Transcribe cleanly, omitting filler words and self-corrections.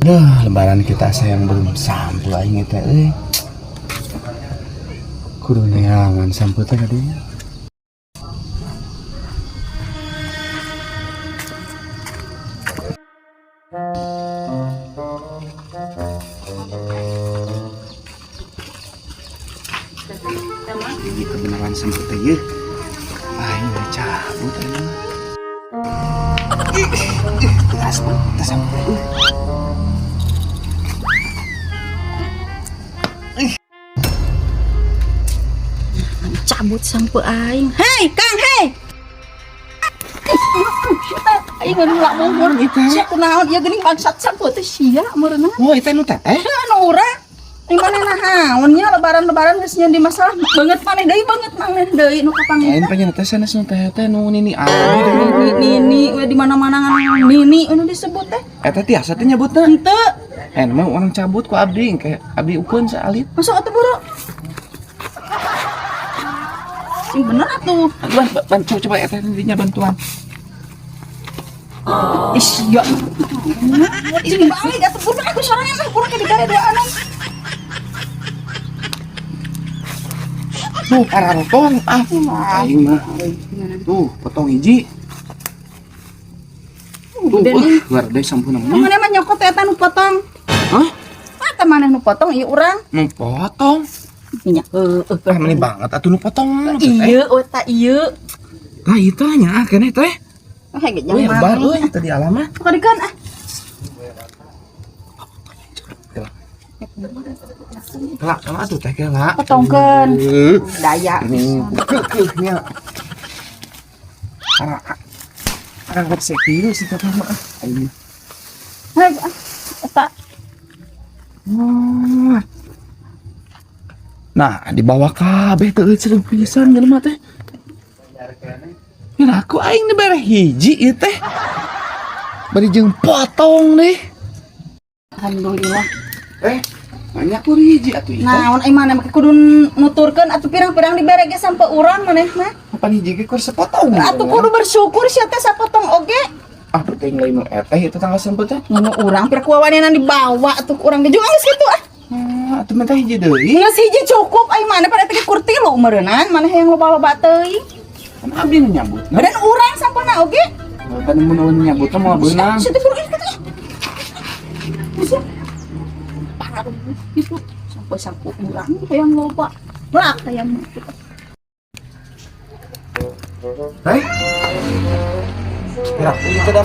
Duh, lebaran kita sayang belum sampai aing teh euy. Kudu neangan sampai teh kadinya. Ini kebenaran sampai teh ye. Aing udah cabut aing. Tas sampai cabut sampai aing. Hei, Kang, hei. Aing nggak mundur gitu. Siap kunaon ieu geuning bangsat sampai teh sia meureunna. oh itu nu teh Anu urang. Ini mana nahaunnya lebaran geus nyeun di masalah banget maneh deui nu kapanggih. aing pengen teh sanes nu teh nu nini Nini we di mana-mana ngan nini anu disebut teh. eta tiasa teh nyebutna Henteu. mah orang cabut ku abdi kayak abdi ukeun saalit Masuk atuh buru. Sing bener atuh. bantu coba eta intinya bantuan Sia. Ini balik atuh buru aku sorangan mah kurang di garedeanan. tuh pararotong aing mah tuh potong hiji tuh luar deh sampun mah Mana mah nyokot eta nu potong. hah Mata maneh nu potong ieu urang. nu potong Minyak meni banget atuh nu potong ieu eta ieu. nah ieu teh nya keneh teh Kayak euy jangan lebar euy tadi alam mah Kadikeun ah. kelak sama atuh teh kelak Potongkeun. Daya. ini kekehnya arang rek sekieu sih teh mah aing Hei, eta nah di bawah kabeh teh cenah pisan jelema teh ya aku aing teh bare hiji ieu teh bari jeung potong deh alhamdulillah. banyak ku hiji atuh ieu teh Naon ai maneh make kudu nuturkeun atuh pirang-pirang dibere ge sampe urang maneh mah. apa hiji ge keur sepotong Atuh kudu bersyukur sia teh sapotong oge. aduh teh lain nu eta itu tanggal sempet teh Mun urang pir kuawanenan dibawa atuh urang ge juga geus kitu ah. atuh mah teh hiji deui Geus hiji cukup ai maneh pada teh kur 3 meureunan maneh yang loba-loba teuing. kan abdi nu nyambut Dan urang sampana oge. kan mun nyambut mah beunang Situ buru kitu. Bisa. Itu sampai sapu urang yang loba. Lak yang ya itu dah